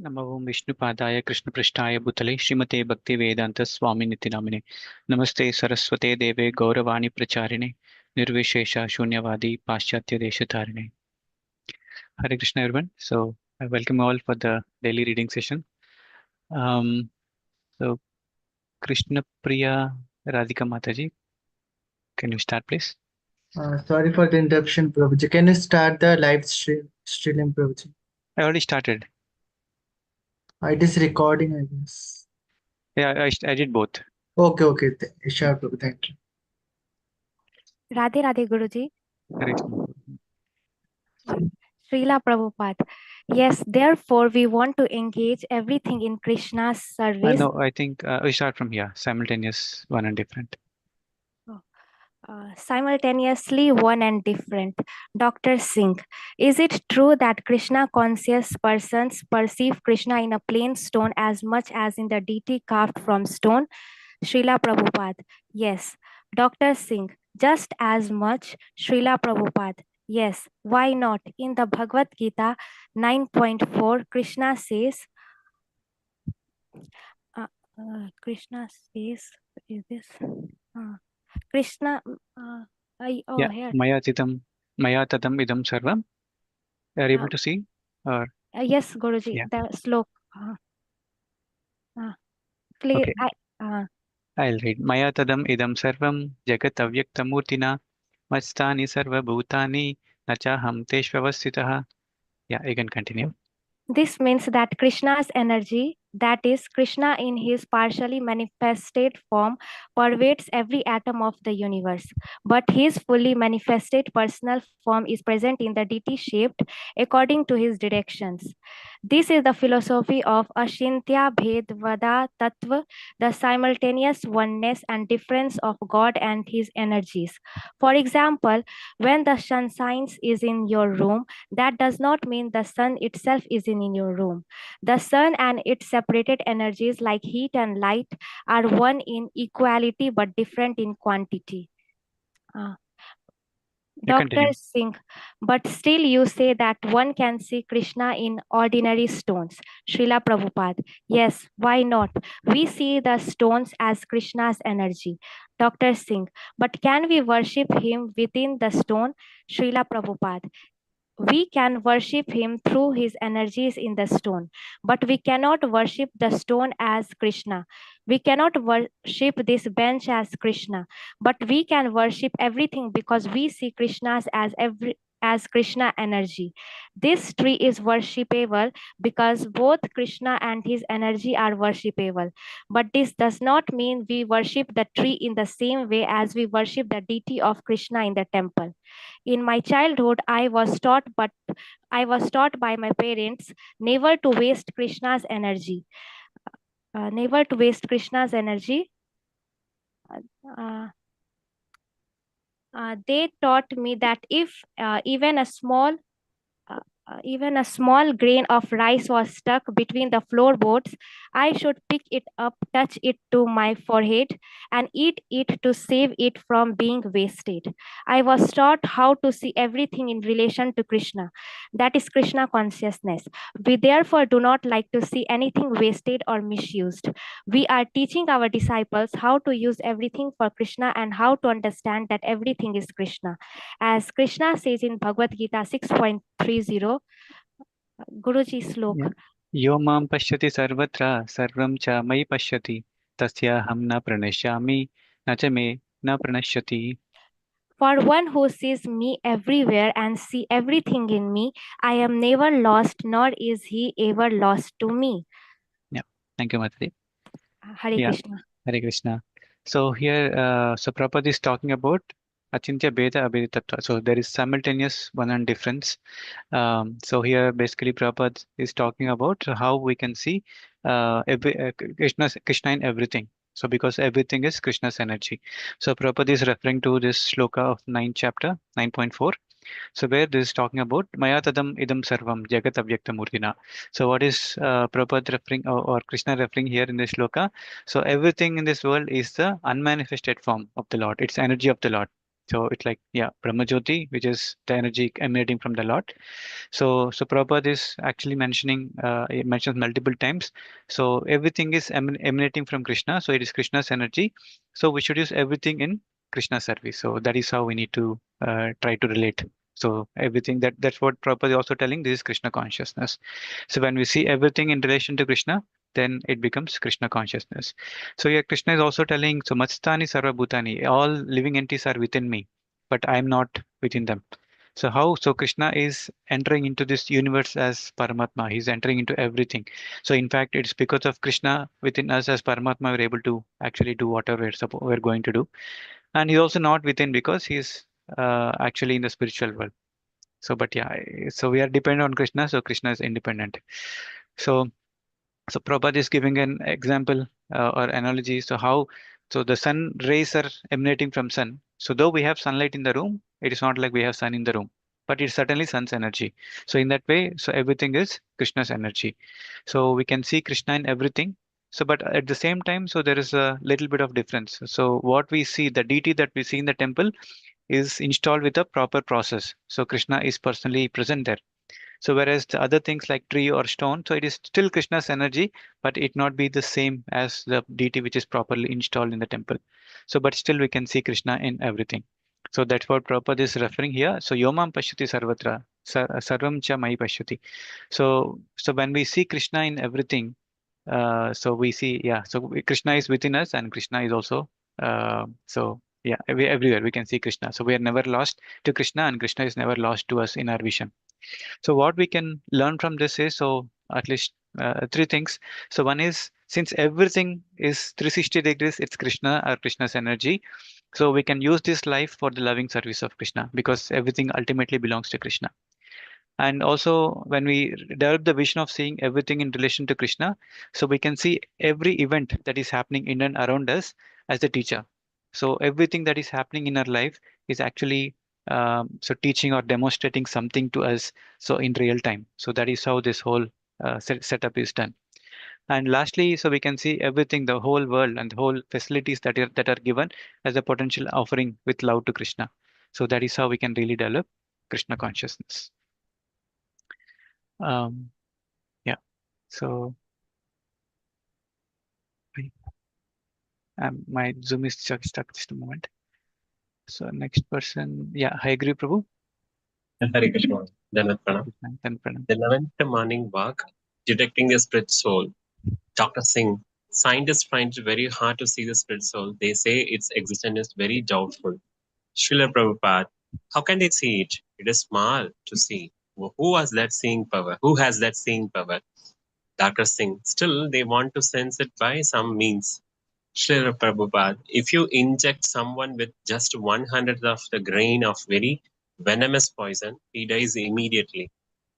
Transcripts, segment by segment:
नमो ओं विष्णुपादाय कृष्णपृष्ठाय भूतले श्रीमते भक्तिवेदांत स्वामी नित्य नामिने नमस्ते सरस्वते देवे गौरवाणी प्रचारिणे निर्विशेष शून्यवादी पाश्चात्य देशतारिणे. Hare Krishna everyone. So I welcome you all for the daily reading session. So Krishna Priya Radhika Mataji, can you start please? Sorry for the interruption, Prabhuji. Can you start the live stream, Prabhuji? I already started. It is recording, I guess. Yeah, I did both. Okay. Sure, Prabhu. Thank you. Radhe Radhe Guruji. Hare Krishna. Srila Prabhupada. Yes, therefore we want to engage everything in Krishna's service. No, I think we start from here. Simultaneous, one and different. Simultaneously one and different. Dr. Singh, is it true that Krishna conscious persons perceive Krishna in a plain stone as much as in the deity carved from stone? Srila Prabhupada, yes. Dr. Singh, just as much. Srila Prabhupada, yes. Why not? In the Bhagavad Gita 9.4, Krishna says, is this? Krishna, Yeah, here. Maya Tadam Idam Sarvam. Are you able to see? Or yes, Guruji, yeah. the slok. Clear. Okay. I'll read. Maya Tadam Idam Sarvam Jagat Avyaktamurtina Mastani Sarva Bhutani Nachaham Teshvavasitaha. Yeah, you can continue. This means that Krishna's energy, that is, Krishna in his partially manifested form, pervades every atom of the universe. But his fully manifested personal form is present in the deity shaped according to his directions. This is the philosophy of Ashintya Bhedvada Tattva, the simultaneous oneness and difference of God and his energies. For example, when the sun shines is in your room, that does not mean the sun itself is in your room. The sun and its separated energies like heat and light are one in equality but different in quantity. Dr. Singh, but still you say that one can see Krishna in ordinary stones. Srila Prabhupada, yes, why not? We see the stones as Krishna's energy. Dr. Singh, but can we worship him within the stone? Srila Prabhupada, we can worship him through his energies in the stone, but we cannot worship the stone as Krishna. We cannot worship this bench as Krishna, but we can worship everything because we see Krishna's as Krishna energy. This tree is worshipable because both Krishna and his energy are worshipable. But this does not mean we worship the tree in the same way as we worship the deity of Krishna in the temple. In my childhood, I was taught by my parents never to waste Krishna's energy. Never to waste Krishna's energy. They taught me that if even a small grain of rice was stuck between the floorboards, I should pick it up, touch it to my forehead, and eat it to save it from being wasted. I was taught how to see everything in relation to Krishna. That is Krishna consciousness. We therefore do not like to see anything wasted or misused. We are teaching our disciples how to use everything for Krishna and how to understand that everything is Krishna. As Krishna says in Bhagavad Gita 6.30, Guruji slok. Yo mam pashyati sarvatra sarvam cha mai pashyati tasya ham na pranashyami na cha me na pranashyati. For one who sees me everywhere and see everything in me, I am never lost, nor is he ever lost to me. Yeah, thank you, Mataji. Hare Krishna. Hare Krishna. So here, so Prabhupada is talking about Achintya Bheda Abheda Tattva. So there is simultaneous one and difference. So here basically Prabhupada is talking about how we can see Krishna in everything. So because everything is Krishna's energy. So Prabhupada is referring to this shloka of 9th chapter, 9.4. So where this is talking about Maya Tadam Idam Sarvam Jagat Avyakta Murtina. So what is Prabhupada referring or Krishna referring here in this shloka? So everything in this world is the unmanifested form of the Lord. It's energy of the Lord. So it's like, yeah, Brahmajyoti, which is the energy emanating from the Lord. So Prabhupada is actually mentioning, it mentions multiple times. So everything is emanating from Krishna. So it is Krishna's energy. So we should use everything in Krishna service. So that is how we need to try to relate. So everything that's what Prabhupada is also telling. This is Krishna consciousness. So when we see everything in relation to Krishna, then it becomes Krishna consciousness. So yeah, Krishna is also telling, so Matstani Sarva Bhutani, all living entities are within me, but I am not within them. So how? So Krishna is entering into this universe as Paramatma. He's entering into everything. So in fact, it's because of Krishna within us as Paramatma we're able to actually do whatever we're going to do. And he's also not within because he's actually in the spiritual world. So, but yeah, so we are dependent on Krishna. So Krishna is independent. So so Prabhupada is giving an example or analogy. So how? So the sun rays are emanating from sun. So though we have sunlight in the room, it is not like we have sun in the room, but it's certainly sun's energy. So in that way, so everything is Krishna's energy. So we can see Krishna in everything. So but at the same time, so there is a little bit of difference. So what we see, the deity that we see in the temple is installed with a proper process. So Krishna is personally present there. So whereas the other things like tree or stone, so it is still Krishna's energy, but it not be the same as the deity which is properly installed in the temple. So but still we can see Krishna in everything. So that's what Prabhupada is referring here. So Yomam Pashyati Sarvatra, Sarvam Cha Mai Pashyati. So when we see Krishna in everything, so we see, yeah, so Krishna is within us and Krishna is also, so yeah, everywhere we can see Krishna. So we are never lost to Krishna and Krishna is never lost to us in our vision. So what we can learn from this is, so at least three things. So one is, since everything is 360 degrees, it's Krishna or Krishna's energy. So we can use this life for the loving service of Krishna because everything ultimately belongs to Krishna. And also when we develop the vision of seeing everything in relation to Krishna, so we can see every event that is happening in and around us as the teacher. So everything that is happening in our life is actually so teaching or demonstrating something to us, so in real time. So that is how this whole setup is done. And lastly, so we can see everything, the whole world and the whole facilities that are given as a potential offering with love to Krishna. So that is how we can really develop Krishna consciousness. Um, yeah. So my Zoom is stuck just a moment. So next person, yeah, hi Guru Prabhu. Hare Krishna. Dandavat Pranam. Then Pranam. The 11th morning walk, detecting the spirit soul. Dr. Singh, scientists find it very hard to see the spirit soul. They say its existence is very doubtful. Srila Prabhupada, how can they see it? It is small to see. Who has that seeing power? Who has that seeing power? Dr. Singh, still they want to sense it by some means. Srila Prabhupada, if you inject someone with just 1/100th of the grain of very venomous poison, he dies immediately.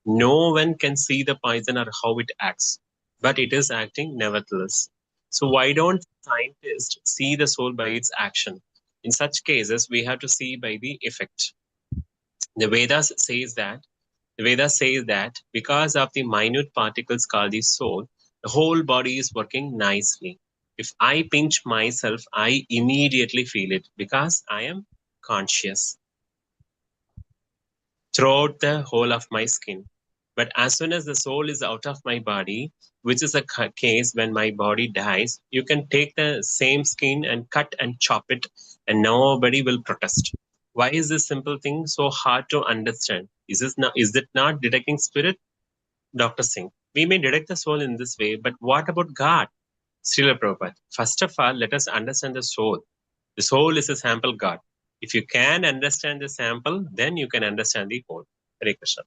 No one can see the poison or how it acts, but it is acting nevertheless. So why don't scientists see the soul by its action? In such cases, we have to see by the effect. The Vedas says that because of the minute particles called the soul, the whole body is working nicely. If I pinch myself, I immediately feel it because I am conscious throughout the whole of my skin. But as soon as the soul is out of my body, which is a case when my body dies, you can take the same skin and cut and chop it, and nobody will protest. Why is this simple thing so hard to understand? Is it not detecting spirit? Dr. Singh, we may detect the soul in this way, but what about God? Srila Prabhupada, first of all, let us understand the soul. The soul is a sample God. If you can understand the sample, then you can understand the whole. Hare Krishna.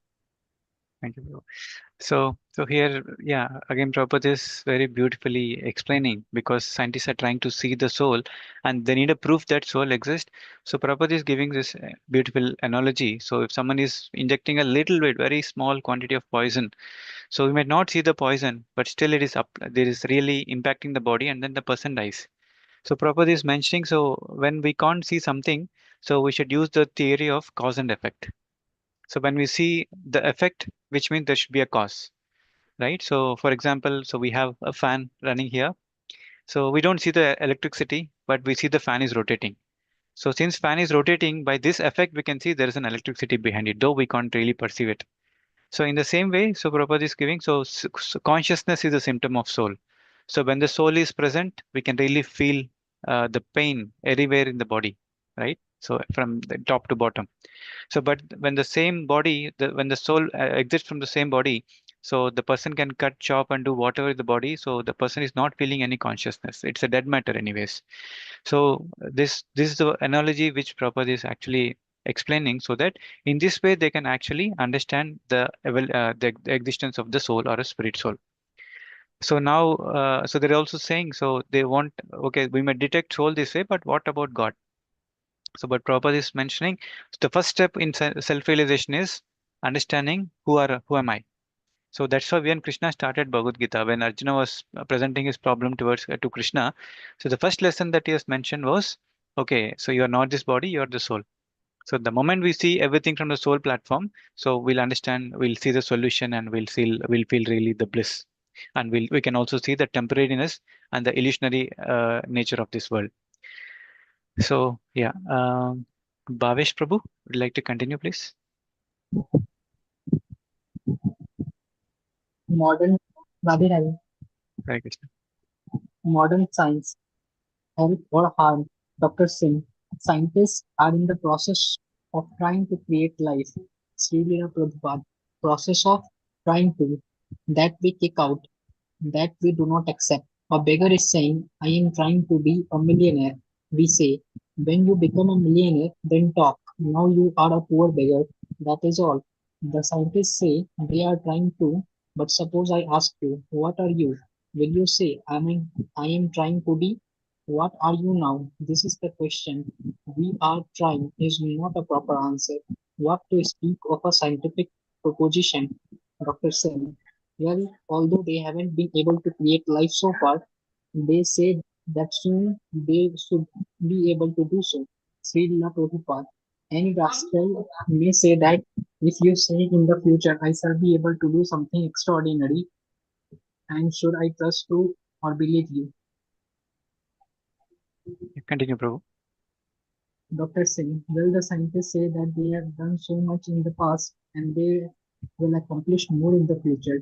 Thank you, Prabhu. So here, yeah, again, Prabhupada is very beautifully explaining because scientists are trying to see the soul and they need a proof that soul exists. So Prabhupada is giving this beautiful analogy. So if someone is injecting a little bit, very small quantity of poison, so we might not see the poison, but still it is up, there is really impacting the body and then the person dies. So Prabhupada is mentioning, so when we can't see something, so we should use the theory of cause and effect. So when we see the effect, which means there should be a cause, right? So for example, so we have a fan running here. So we don't see the electricity, but we see the fan is rotating. So since fan is rotating, by this effect we can see there is an electricity behind it, though we can't really perceive it. So in the same way, so Prabhupada is giving, so consciousness is a symptom of soul. So when the soul is present, we can really feel the pain everywhere in the body, right? So from the top to bottom. So, but when the same body, when the soul exits from the same body, so the person can cut, chop, and do whatever in the body. So the person is not feeling any consciousness. It's a dead matter, anyways. So this is the analogy which Prabhupada is actually explaining, so that in this way they can actually understand the existence of the soul or a spirit soul. So now, so they're also saying, so they want, okay, we may detect soul this way, but what about God? So, but Prabhupada is mentioning the first step in self-realization is understanding who am I. So that's why when Krishna started Bhagavad Gita, when Arjuna was presenting his problem towards to Krishna, so the first lesson that he has mentioned was, okay, so you are not this body, you are the soul. So the moment we see everything from the soul platform, so we'll understand, we'll see the solution, and we'll feel really the bliss, and we can also see the temporariness and the illusionary nature of this world. So yeah, Bhavesh Prabhu, would you like to continue, please? Modern Radhe Radhe. Hare Krishna. Modern science, help or harm. Dr. Singh, scientists are in the process of trying to create life. Srila Prabhupada, process of trying to, that we kick out, that we do not accept. A beggar is saying, I am trying to be a millionaire. We say, when you become a millionaire, then talk. Now you are a poor beggar. That is all. The scientists say they are trying to, but suppose I ask you, what are you? Will you say, I am trying to be? What are you now? This is the question. We are trying is not a proper answer. What to speak of a scientific proposition? Dr. Singh. Well, although they haven't been able to create life so far, they say that soon they should be able to do so. Srila Prabhupada. Any rascal may say that if you say in the future I shall be able to do something extraordinary, and should I trust you or believe you? Continue, Prabhu. Dr. Singh, will the scientists say that they have done so much in the past and they will accomplish more in the future?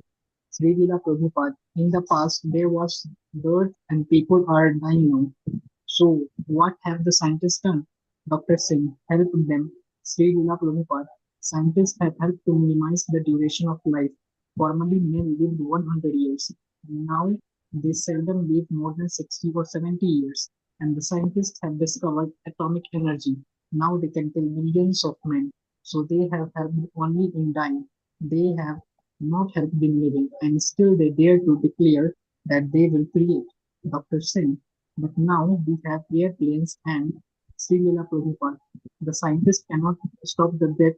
Srila Prabhupada, in the past there was dirt and people are dying now. So what have the scientists done? Dr. Singh, help them. Srila Prabhupada, scientists have helped to minimize the duration of life. Formerly men lived 100 years. Now they seldom live more than 60 or 70 years, and the scientists have discovered atomic energy. Now they can kill millions of men. So they have helped only in dying. They have not helped in living, and still they dare to declare that they will create. Dr. Singh. But now we have airplanes and Srila Prabhupada. The scientists cannot stop the death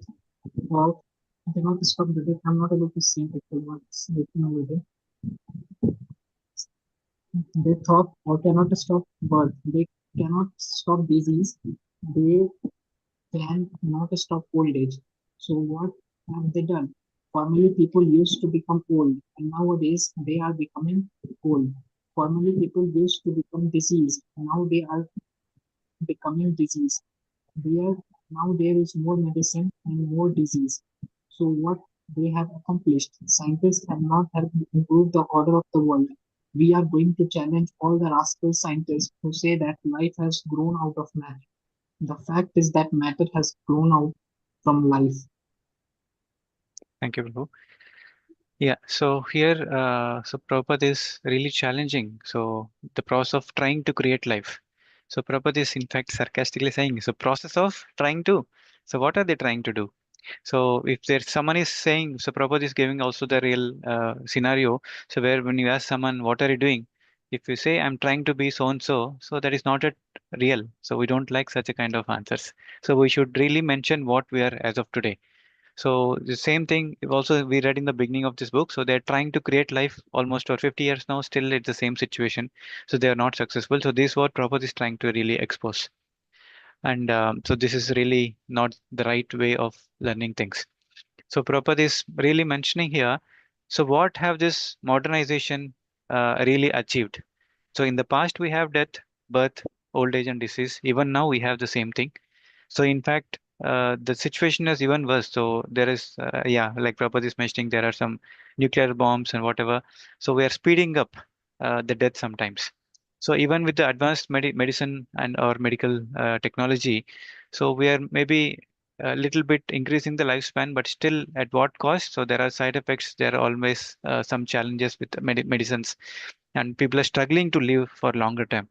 of cannot stop the death. I'm not able to see people what's written over there. They thought or cannot stop birth. They cannot stop disease. They can not stop old age. So what have they done? Formerly people used to become old, and nowadays they are becoming old. Formerly people used to become diseased, now they are becoming disease. There now there is more medicine and more disease. So what they have accomplished, scientists have not helped improve the order of the world. We are going to challenge all the rascal scientists who say that life has grown out of matter. The fact is that matter has grown out from life. Thank you, Prabhu. Yeah, so here, so Prabhupada is really challenging. So the process of trying to create life. So Prabhupada is in fact sarcastically saying it's a process of trying to. So what are they trying to do? So if there's someone is saying, so Prabhupada is giving also the real scenario. So where when you ask someone, what are you doing? If you say, I'm trying to be so and so, so that is not a real. So we don't like such a kind of answers. So we should really mention what we are as of today. So the same thing also we read in the beginning of this book. So they're trying to create life almost for 50 years now, still it's the same situation. So they are not successful. So this is what Prabhupada is trying to really expose. And so this is really not the right way of learning things. So Prabhupada is really mentioning here. So what have this modernization really achieved? So in the past we have death, birth, old age and disease. Even now we have the same thing. So in fact, the situation is even worse. So there is, yeah, like Prabhupada is mentioning, there are some nuclear bombs and whatever. So we are speeding up the death sometimes. So even with the advanced medicine and or medical technology, so we are maybe a little bit increasing the lifespan, but still at what cost? So there are side effects. There are always some challenges with medicines, and people are struggling to live for longer time.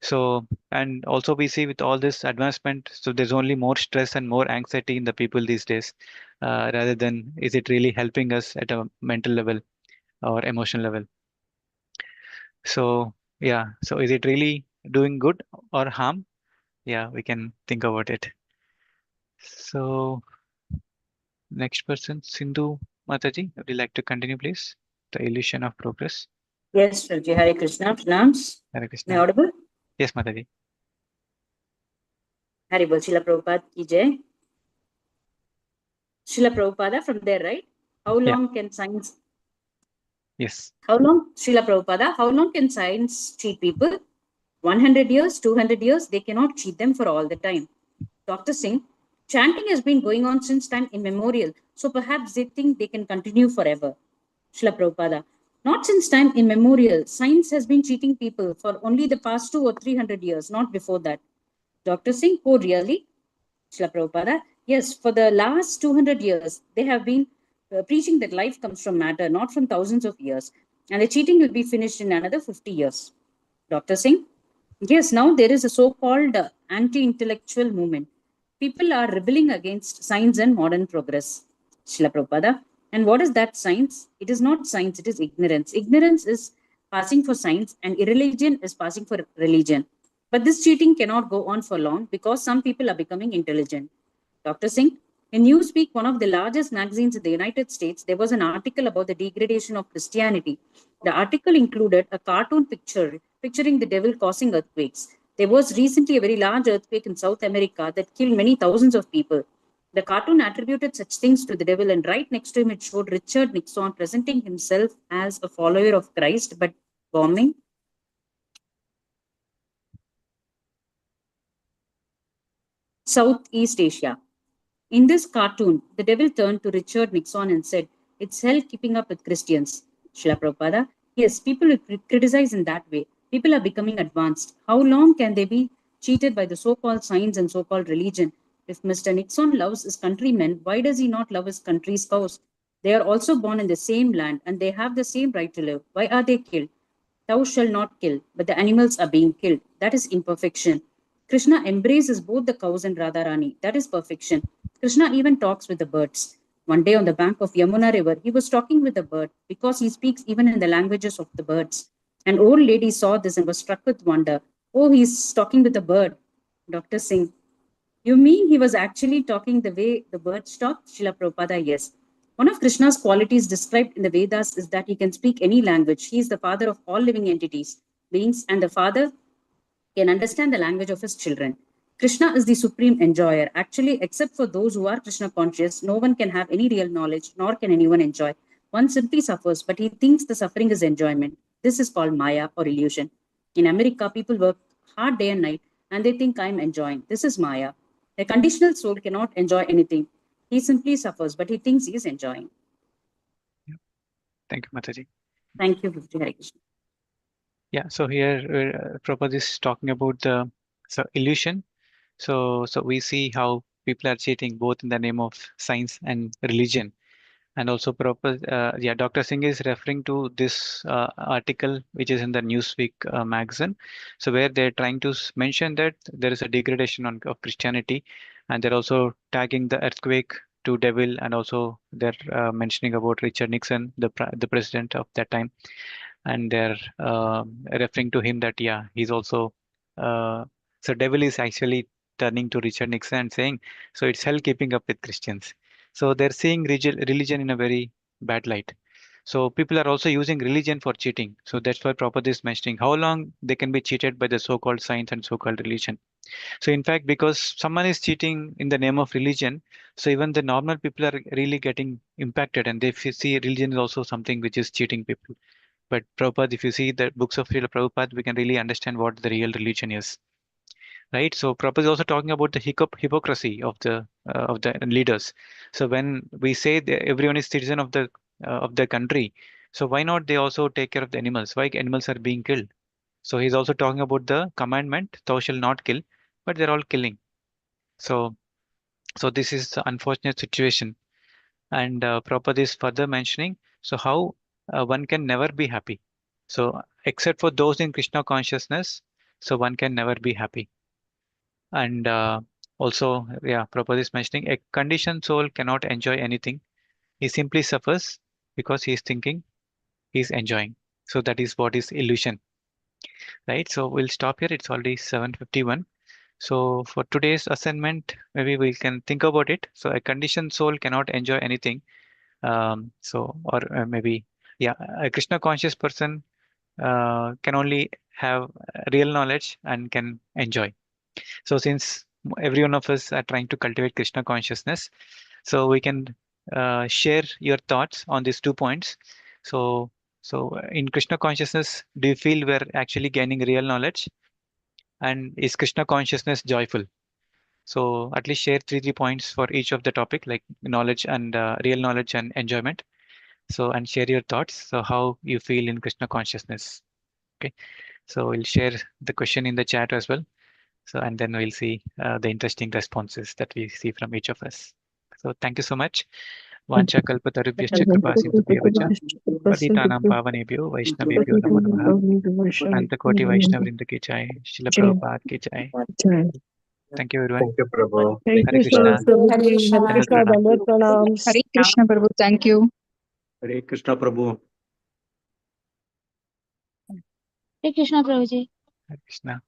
So, and also we see with all this advancement, so there's only more stress and more anxiety in the people these days, rather than is it really helping us at a mental level or emotional level? So, yeah, so is it really doing good or harm? Yeah, we can think about it. So, next person, Sindhu Mataji, would you like to continue, please? The illusion of progress. Yes, Raji. Hare Krishna. Pranams. Hare Am I Krishna. audible? Yes, Mataji. Hare Bol. Srila Prabhupada ki jai. Srila Prabhupada from there, right? How Yeah, long can science, yes. Srila Prabhupada, how long can science cheat people? 100 years, 200 years, they cannot cheat them for all the time. Dr. Singh, chanting has been going on since time immemorial, so perhaps they think they can continue forever. Srila Prabhupada, not since time immemorial. Science has been cheating people for only the past 200 or 300 years, not before that. Dr. Singh, oh really? Srila Prabhupada, yes, for the last 200 years, they have been preaching that life comes from matter, not from thousands of years. And the cheating will be finished in another 50 years. Dr. Singh, yes, now there is a so called anti intellectual movement. People are rebelling against science and modern progress. Srila Prabhupada, and what is that science? It is not science, it is ignorance. Ignorance is passing for science, and irreligion is passing for religion. But this cheating cannot go on for long because some people are becoming intelligent. Dr. Singh, in Newsweek, one of the largest magazines in the United States, there was an article about the degradation of Christianity. The article included a cartoon picture picturing the devil causing earthquakes. There was recently a very large earthquake in South America that killed many thousands of people. The cartoon attributed such things to the devil, and right next to him, it showed Richard Nixon presenting himself as a follower of Christ but bombing Southeast Asia. In this cartoon, the devil turned to Richard Nixon and said, "It's hell keeping up with Christians." Srila Prabhupada, yes, people will criticize in that way. People are becoming advanced. How long can they be cheated by the so called science and so called religion? If Mr. Nixon loves his countrymen, why does he not love his country's cows? They are also born in the same land and they have the same right to live. Why are they killed? Thou shalt not kill, but the animals are being killed. That is imperfection. Krishna embraces both the cows and Radharani. That is perfection. Krishna even talks with the birds. One day on the bank of Yamuna River, he was talking with a bird because he speaks even in the languages of the birds. An old lady saw this and was struck with wonder. Oh, he's talking with a bird. Dr. Singh, you mean he was actually talking the way the birds talk? Srila Prabhupada, yes. One of Krishna's qualities described in the Vedas is that he can speak any language. He is the father of all living entities, beings, and the father can understand the language of his children. Krishna is the supreme enjoyer. Actually, except for those who are Krishna conscious, no one can have any real knowledge, nor can anyone enjoy. One simply suffers, but he thinks the suffering is enjoyment. This is called Maya or illusion. In America, people work hard day and night, and they think I'm enjoying. This is Maya. A conditional soul cannot enjoy anything. He simply suffers, but he thinks he is enjoying. Yeah. Thank you, Mataji. Thank you, Hare Krishna. Yeah, so here Prabhupada is talking about the illusion. So we see how people are cheating both in the name of science and religion. And also Prabhupada, yeah, Dr. Singh is referring to this article which is in the Newsweek magazine. So where they're trying to mention that there is a degradation of Christianity, and they're also tagging the earthquake to devil, and also they're mentioning about Richard Nixon, the president of that time, and they're referring to him that yeah, he's also so devil is actually turning to Richard Nixon and saying, so it's hell keeping up with Christians. So they're seeing religion in a very bad light. So people are also using religion for cheating. So that's why Prabhupada is mentioning how long they can be cheated by the so-called science and so-called religion. So in fact, because someone is cheating in the name of religion, so even the normal people are really getting impacted, and they see religion is also something which is cheating people. But Prabhupada, if you see the books of Srila Prabhupada, we can really understand what the real religion is. right? So Prabhupada is also talking about the hypocrisy of the leaders. So when we say that everyone is citizen of the country, so why not they also take care of the animals? Why animals are being killed? So he's also talking about the commandment, thou shall not kill, but they're all killing. So this is the unfortunate situation. And Prabhupada is further mentioning, so how one can never be happy. So except for those in Krishna consciousness, so one can never be happy. And also, yeah, Prabhupada is mentioning a conditioned soul cannot enjoy anything. He simply suffers because he is thinking he's enjoying. So that is what is illusion, right? So we'll stop here. It's already 7:51. So for today's assignment, maybe we can think about it. So a conditioned soul cannot enjoy anything. Or maybe, yeah, a Krishna conscious person can only have real knowledge and can enjoy. So since every one of us are trying to cultivate Krishna consciousness, so we can share your thoughts on these 2 points. So, in Krishna consciousness, do you feel we're actually gaining real knowledge? And is Krishna consciousness joyful? So at least share three points for each of the topic, like knowledge and real knowledge and enjoyment. So and share your thoughts. So how you feel in Krishna consciousness. Okay. So we'll share the question in the chat as well. So, and then we'll see the interesting responses that we see from each of us. So thank you so much. Vancha kalpatarubhyascha kripa sindhubhyeva cha patitanam pavanebhyo vaishnavebhyo namo namaha. Antakoti Vaishnavrinda ki jai. Srila Prabhupada ki jai. Thank you everyone. Thank you, Prabhu. Hare Hare Krishna. Krishna, Hare Dandavat Krishna, pranam. Dandavat pranam. Hare Krishna Prabhu, thank you. Hare Krishna Prabhu. Hare Krishna Prabhuji. Hare Krishna.